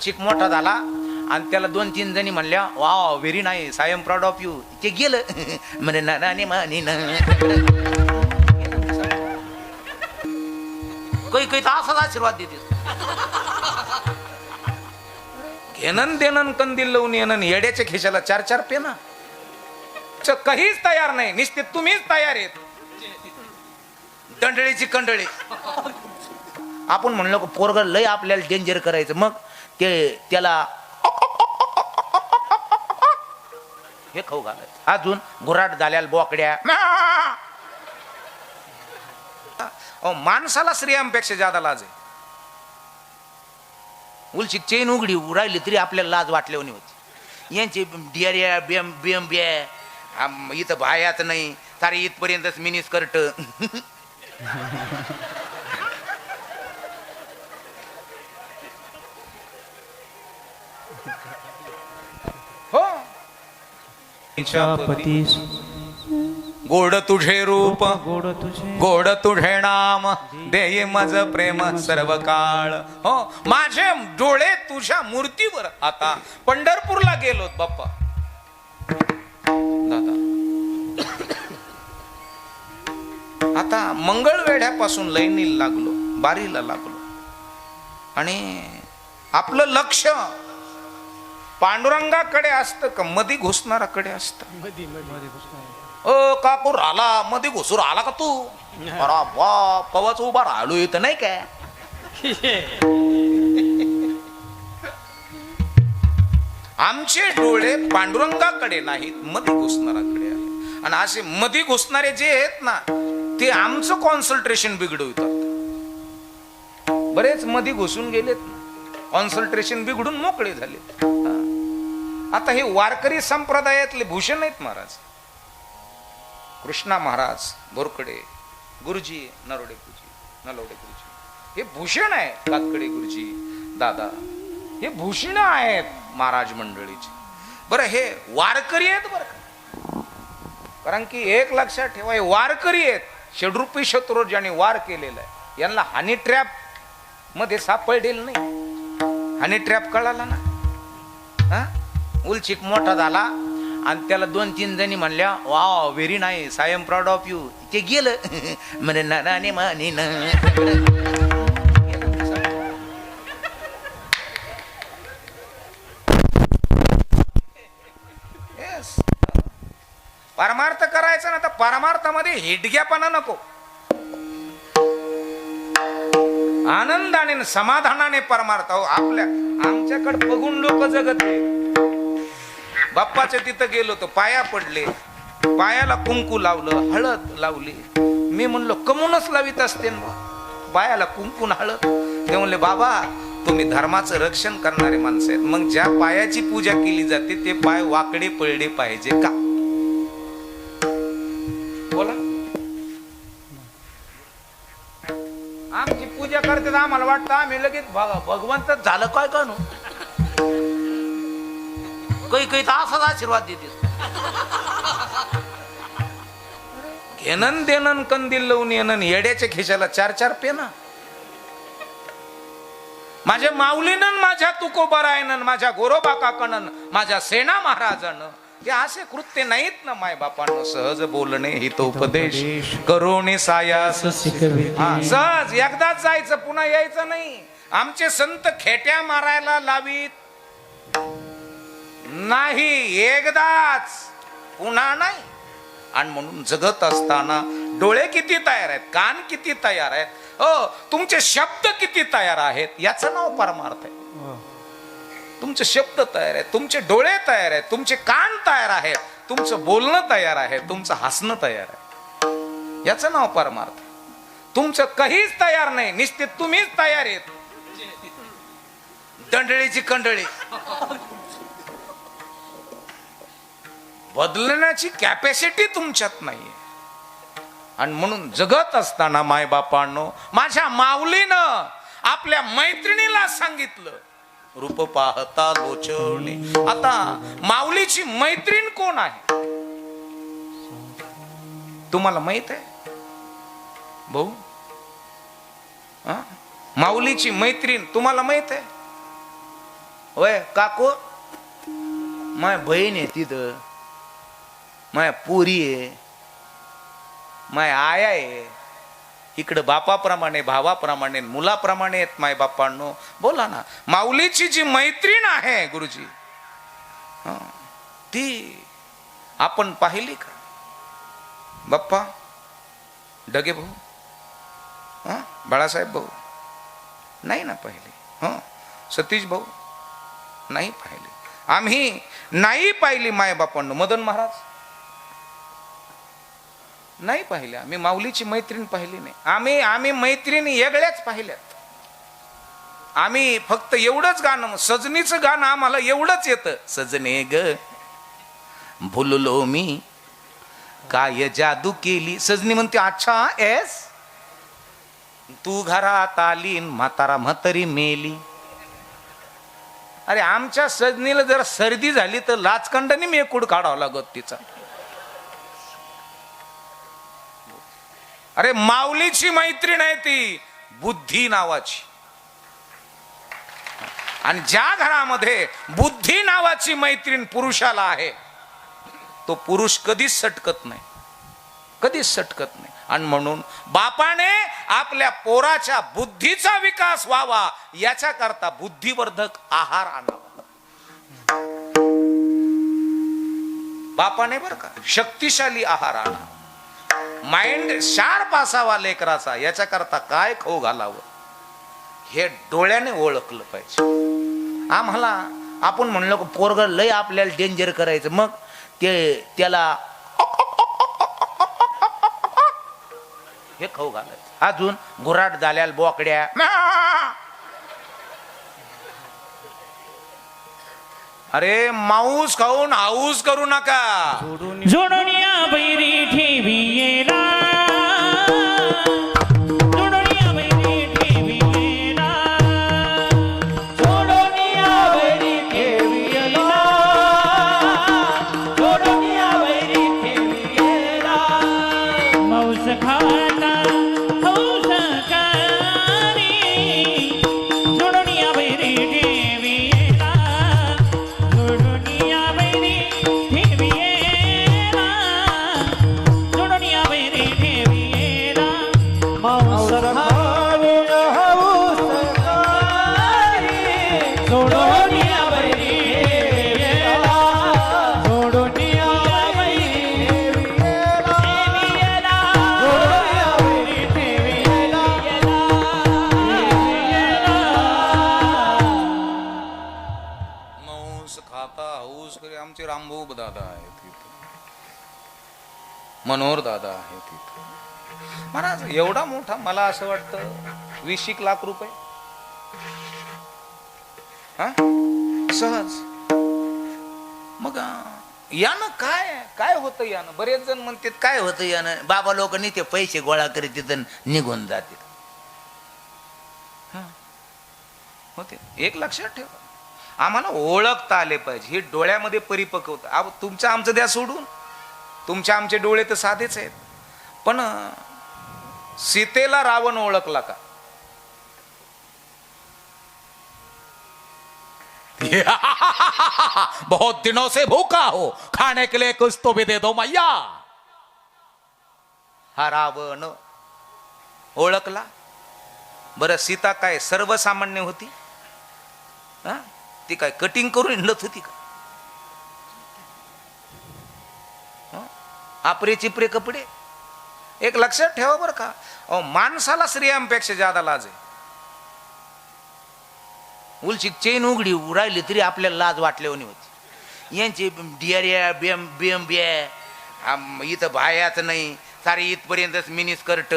चिक मोठा झाला आणि त्याला 2-3 जणी म्हणल्या wow very nice I am proud of you. ते गेलं म्हणे नाने माने ना काही काही तर असाच आशीर्वाद देते. घेणं देणं कंदील लावून येणं येड्याच्या खिशाला 4-4 पेना काहीच तयार नाही. निश्चित तुम्हीच तयार आहेत. दंडळीची कंडळी आपण म्हणलो पोरग लय आपल्याला डेंजर करायचं मग ते त्याला हे खाऊ घालायचं. अजून गुराट झाल्याला बोकड्या माणसाला स्त्रियांपेक्षा जादा लाज आहे. उलची चेन उघडी राहिली तरी आपल्याला लाज वाटल्यावर होती. यांची डिअरिया बिएम इथं बायात नाही सारे इथपर्यंतच मिनी स्कर्ट. हो गोड तुझे रूप गोड तुझे नाम देई मज प्रेम सर्व काळ. हो माझे डोळे तुझ्या मूर्तीवर. आता पंढरपूरला गेलोत बाप्पा दादा. आता मंगळवेढ्यापासून लाईनीला लागलो बारीला लागलो आणि आपलं लक्ष पांडुरंगाकडे असतं का मधी घुसणाराकडे असतं. ओ काकू राला मध्ये घुसूर आला का तू. अरे बा कवच उभा राहिलो इथं नाही काय. आमचे डोळे पांडुरंगाकडे नाहीत मध्ये घुसणाराकडे आहे. आणि असे मध्ये घुसणारे जे आहेत ना ते आमचं कॉन्सन्ट्रेशन बिघडवतात. बरेच मध्ये घुसून गेलेत ना कॉन्सन्ट्रेशन बिघडून मोकळे झाले. आता हे वारकरी संप्रदायातले भूषण आहेत महाराज. कृष्णा महाराज बोरकडे गुरुजी नलवडे गुरुजी हे भूषण आहे. कातकडे गुरुजी दादा हे भूषण आहेत महाराज मंडळीचे. बरं हे वारकरी आहेत बरं का. कारण की एक लक्षात ठेवा हे वारकरी आहेत. षड्रूपी शत्रू ज्यांनी वार केलेला आहे यांना हनी ट्रॅप मध्ये सापडेल नाही. हनी ट्रॅप कळाला ना. हा उलचिक मोठा झाला आणि त्याला 2-3 जणी म्हणल्या wow very nice I am proud of you. ते गेलं म्हणे नाने माने ना. परमार्थ करायचा ना तर परमार्थामध्ये हिडग्यापणा नको. आनंदाने समाधानाने परमार्थ. आपल्या आमच्याकडे बघून लोक जगत नाही. बाप्पाच्या तिथं गेलो तो पाया पडले पायाला कुंकू लावलं हळद लावली. मी म्हणलो कमूनच लावित असते पायाला कुंकून हळद. ते म्हणले बाबा तुम्ही धर्माचं रक्षण करणारे माणसं आहेत. मग ज्या पायाची पूजा केली जाते ते पाय वाकडे पळले पाहिजे का. बोला आमची पूजा करते आम्हाला वाटतं आम्ही लगेच भगवंतच झालं काय कानू. काही काही तर असाच आशीर्वाद देते. घेणं देणं कंदील लावून येणं येड्याच्या खिशाला 4-4 पेना. माझ्या माऊलीनं माझ्या तुकोबरायनं माझ्या गोरोबा काकानं माझ्या सेना महाराजानं हे असे कृत्य नाहीत ना. माय बापांनो सहज बोलणे हितोपदेश करोने सायास सहज एकदाच जायचं पुन्हा यायचं नाही. आमचे संत खेट्या मारायला लावीत नाही एकदाच पुन्हा नाही. आणि म्हणून जगत असताना डोळे किती तयार आहेत कान किती तयार आहेत. तुमचे शब्द किती तयार आहेत याचं नाव परमार्थ आहे. तुमचे शब्द तयार आहेत तुमचे डोळे तयार आहेत तुमचे कान तयार आहेत तुमचं बोलणं तयार आहे तुमचं हसणं तयार आहे याचं नाव परमार्थ. तुमचं काहीच तयार नाही निश्चित तुम्हीच तयार आहेत. दंडळीची कंडळी बदलण्याची कॅपॅसिटी तुमच्यात नाहीये. आणि म्हणून जगत असताना माय बापांनो माझ्या माऊलीनं आपल्या मैत्रिणीला सांगितलं रूप पाहता लोचवणे. आता माऊलीची मैत्रीण कोण आहे तुम्हाला माहित आहे भाऊ. माऊलीची मैत्रीण तुम्हाला माहित आहे. होय काकू, माय बहीण आहे तिथं, माय पोरी आहे, माय आया आहे, इकडं बापाप्रमाणे भावाप्रमाणे मुलाप्रमाणे आहेत माय बापांनो. बोला ना, माऊलीची जी मैत्रीण आहे गुरुजी, ती आपण पाहिली का? बाप्पा डगे भाऊ, बाळासाहेब भाऊ नाही ना पाहिली, सतीश भाऊ नाही पाहिली, आम्ही नाही पाहिली माय बापांनो. मदन महाराज नाही पाहिले, आम्ही माऊलीची मैत्रीण पाहिली नाही. आम्ही मैत्रिणी वेगळ्याच पाहिल्यात. आम्ही फक्त एवढंच गाणं, सजनीचं गाणं आम्हाला एवढंच येतं, सजने ग भुललो मी काय जादू केली. सजनी म्हणते अच्छा एस, तू घरात आली म्हातारा म्हातारी मेली. अरे आमच्या सजनीला जर सर्दी झाली तर लाचखंडाने मेकूड काढावा लागत तिचा. अरे माऊलीची मैत्रीण आहे ती बुद्धी नावाची, आणि ज्या घरामध्ये बुद्धी नावाची मैत्रीण पुरुषाला आहे तो पुरुष कधीच सटकत नाही, कधीच सटकत नाही. आणि म्हणून बापाने आपल्या पोराच्या बुद्धीचा विकास व्हावा याच्याकरता बुद्धिवर्धक आहार आणावा. बापाने बर का शक्तिशाली आहार आणावा, माइंड शार्प असावा लेकराचा, याच्याकरता काय खाऊ घालावं हे डोळ्याने ओळखलं पाहिजे. आम्हाला आपण म्हणलो पोरग लय आपल्याला डेंजर करायचं, मग त्याला हे खाऊ घालायचं. अजून गुराट झाल्याला बोकड्या, अरे माऊस खाऊन हाऊस करू नका. जोडून या बैरी ठेवियेला, जोडून या बैरी ठेवियेला, जोडून या बैरी ठेवियेला, जोडून या बैरी ठेवियेला. मौस खाता हौस करी, जोडून या बैरी ठेवियेला, जोडून या बैरी ठेवियेला, जोडून या बैरी ठेवियेला. मौस खाणे हौस करी, जोडून या बैरी ठेवियेला, जोडून या बैरी ठेवियेला, जोडून या बैरी ठेवियेला. मांस खाता हाऊस करे. आमचे रामभाऊ दादा आहेत तिथं, मनोहर दादा आहे तिथं. महाराज एवढा मोठा, मला असं वाटतं 20 लाख रुपये सहज. मग यानं काय होतं, यानं बरेच जण म्हणतात काय होतं यानं, बाबा लोकांनी ते पैसे गोळा करीत तिथं निघून जाते होते. एक लक्षात ठेवा, आम्हाला ओळखता आले पाहिजे, हे डोळ्यामध्ये परिपक्वता. तुमचं आमचं द्या सोडून, तुमच्या आमचे डोळे तर साधेच आहेत, पण सीतेला रावण ओळखला का? बहुत दिनों से भूखा हो, खाने के लिए कुछ तो भी दे दो मैया. हा रावण ओळखला. बरं सीता काय सर्वसामान्य होती? ती काय कटिंग करून हिंडत होती का? आपरे चिपरे कपडे. एक लक्षात ठेवा बरं का, माणसाला स्त्रियांपेक्षा ज्यादा लाज आहे. उलची चेन उघडी राहिली तरी आपल्याला लाज वाटल्यावानी होती. यांची डिअरिया बिएम इथं बायाच नाही, सारे इथपर्यंतच मिनी स्कर्ट.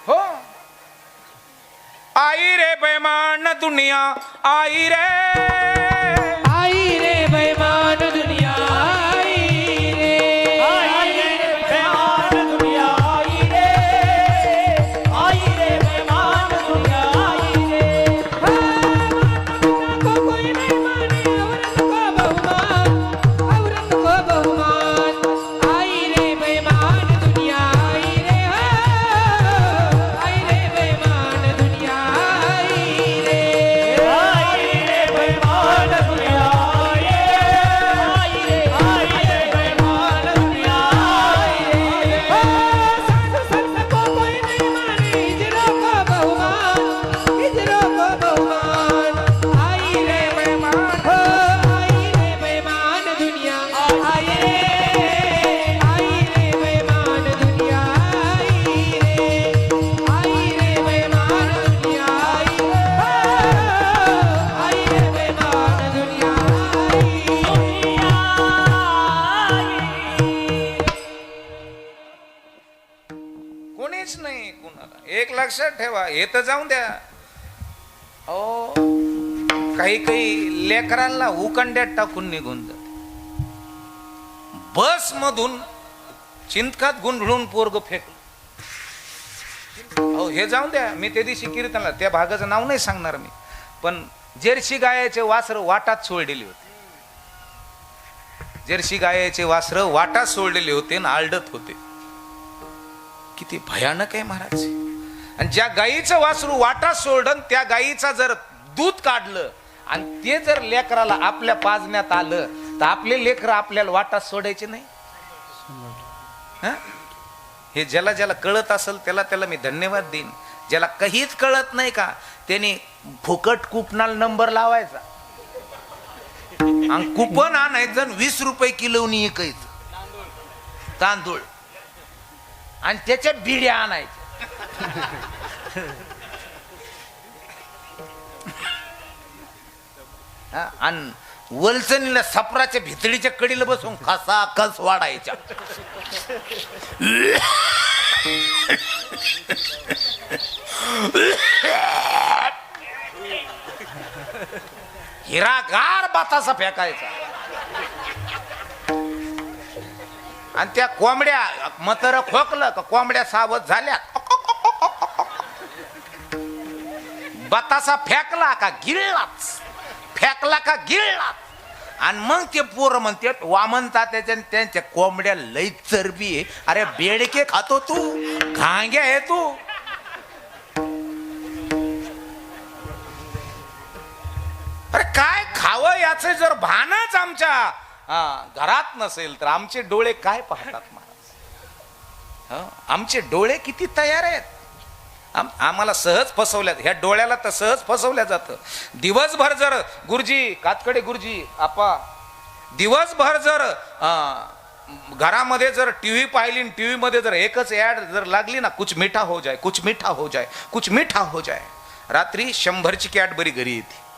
हो आई रे बेमान दुनिया, आई रे बेईमान दुनिया, आई रे बेईमान दुनिया, आई रे बेईमान दुनिया, आई रे. को कोई नहीं माने औरत को बहुमान, औरत को बहुमान, आई रे काहीच नाही कुणाला. एक लक्षात ठेवा, हे तर जाऊन द्या. ओ काही लेकरांना उकंड्यात टाकून निघून जाते. बस मधून चिंतकात गुंडळून पोरग फेकलं. अहो हे जाऊन द्या, मी त्या दिवशी कीर्तनला त्या भागाचं नाव नाही सांगणार मी, पण जर्सी गायाचे वासर वाटात सोडलेली होते. जर्सी गायाचे वासर वाटात सोडलेले होते आणि आलडत होते. किती भयानक आहे महाराज. आणि ज्या गायीचं वासरू वाटात सोडन त्या गायीचा जर दूध काढलं आणि ते जर लेकराला आपल्या पाजण्यात आलं तर आपले लेकर आपल्याला वाटात सोडायचे नाही. हा? हे ज्याला ज्याला कळत असेल त्याला मी धन्यवाद देईन. ज्याला काहीच कळत नाही का त्याने फुकट कुपनाला नंबर लावायचा आणि कुपन आणायचं 20 रुपये किलोनी विकायचं तांदूळ आणि त्याच्या बिड्या आणायच्या. आणि वलचणीला सपराच्या भितळीच्या कडीला बसून खसा कस वाढायच्या. हिरागार बातासा फेकायचा. आणि त्या कोंबड्या मतर खोकलं का कोंबड्या सावध झाल्या, बतासा फेकला का गिळलाच, फेकला का गिळला. आणि मग ते पोरं म्हणते वामनता त्यांच्या कोंबड्या लई चरबी आहे. अरे बेडके खातो तू, घांग्या आहे तू. अरे काय खावं याचं जर भानच आमच्या घरात नसेल तर आमचे डोळे काय पाहतात महाराज. आमचे डोळे किती तयार आहेत. आम्हाला सहज फसवल्यात. ह्या डोळ्याला तर सहज फसवल्या जातं. दिवसभर जर गुरुजी कातकडे गुरुजी आपा दिवसभर जर घरामध्ये जर टीव्ही पाहिली, टीव्ही मध्ये जर एकच ऍड जर लागली ना, कुछ मीठा हो जाए, कुछ मीठा हो जाए, कुछ मीठा हो जाए, रात्री 100ची कॅडबरी घरी येते.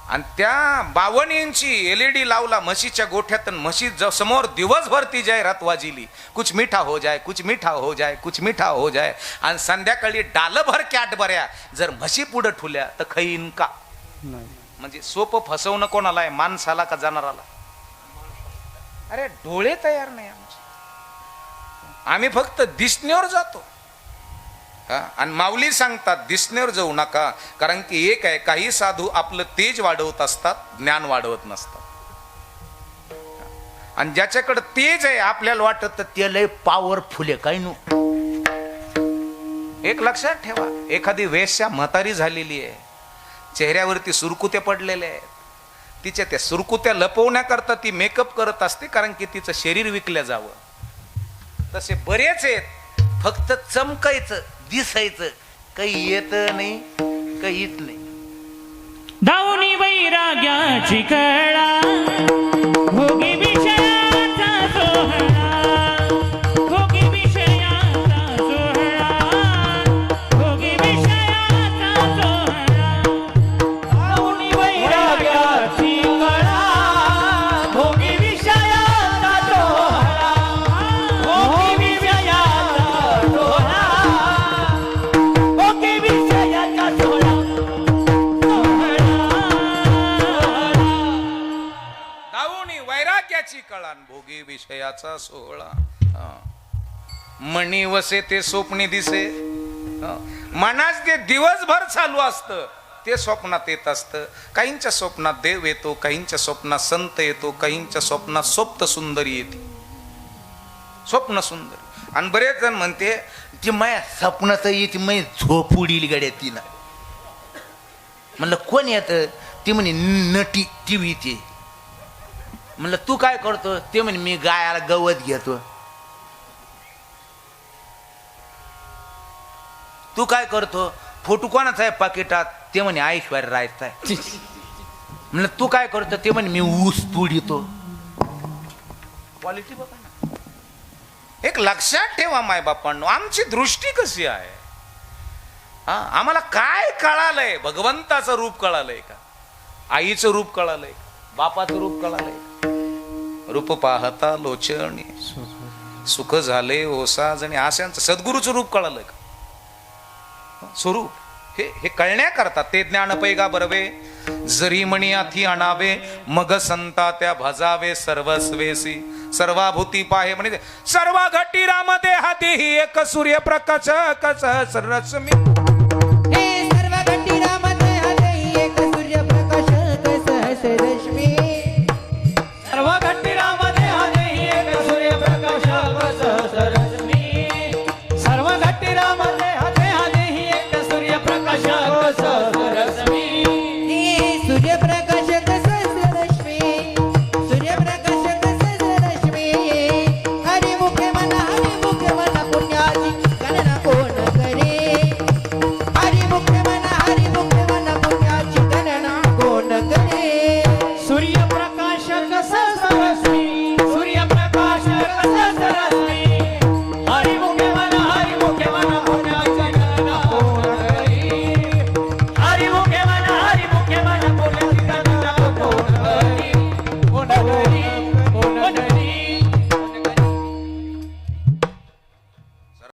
आणि त्या 52 इंची LED लावला म्हशीच्या गोठ्यात, म्हशी समोर दिवसभर ती जाहिरात वाजिली, कुछ मीठा हो जाए, कुछ मीठा हो जाए, कुछ मीठा हो जाए. आणि संध्याकाळी डालभर कॅडबऱ्या जर म्हशी पुढे ठुल्या तर खाईन का. म्हणजे सोपं फसवणं कोणाला आहे, माणसाला का जनावराला. अरे डोळे तयार नाही आमचे. आम्ही फक्त दिसण्यावर जातो. आणि माऊली सांगतात दिसण्यावर जाऊ नका, कारण की एक आहे, काही साधू आपलं तेज वाढवत असतात, ज्ञान वाढवत नसतात. आणि ज्याच्याकडे तेज आहे आपल्याला वाटत ते लय पॉवरफुल आहे काही नो. एक लक्षात ठेवा, एखादी वेश्या म्हातारी झालेली आहे, चेहऱ्यावरती सुरकुत्या पडलेल्या आहेत, तिच्या त्या सुरकुत्या लपवण्याकरता ती मेकअप करत असते, कारण की तिचं शरीर विकलं जावं. तसे बरेच आहेत, फक्त चमकायचं दिसायचं, काही येत नाही, काहीच नाही. दाऊनी वैराग्याची कळा, भोगी विषयाचा सोहळा, भोगी विषयाचा सोहळा, भोगी विषयाचा सोहळा. दाऊनी वैराग्याची कळा, भोगी विषयाचा सोहळा, भोगी विषयाचा सोहळा, भोगी विषयाचा सोहळा. दाऊनी वैराग्याची कळा, भोगी विषयाचा सोहळा. मणी वसे ते स्वप्नी दिसे. मनाच ते दिवसभर चालू असतं, ते स्वप्नात येत असतं. काहींच्या स्वप्नात देव येतो, काहींच्या स्वप्नात संत येतो, काहींच्या स्वप्नात स्वप्न सुंदरी येते, स्वप्न सुंदरी. आणि बरेच जण म्हणते ती माया स्वप्नाचं येते, मै झोप उडील गड्या तिनं. म्हणलं कोण येत? ती म्हणे नटी टीव्ही ते. म्हणलं तू काय करतो? ते म्हणे मी गायाला गवत घेतो. तू काय करतो? फोटो कोणाचा आहे पाकिटात? ते म्हणे ऐश्वर्या रायचा आहे. म्हणलं तू काय करतो? ते म्हणे मी ऊस तोडीतो. क्वालिटी बघा ना. एक लक्षात ठेवा माय बापांनो, आमची दृष्टी कशी आहे. आम्हाला काय कळालंय? भगवंताचं रूप कळालंय का? आईचं रूप कळालंय? बापाचं रूप कळालंय? रूप पाहता लोचणी सुख झाले ओसा जणी आशांचं सद्गुरूचं रूप कळालं का स्वरूप हे कळण्याकरता ते ज्ञान पैगा बरवे जरी मणी आथी आणावे मग संता त्या भजावे सर्वस्वेसी सर्वाभूती पाहे म्हणजे सर्व घटी राम देहाती एक सूर्यप्रकाश कस रश्मी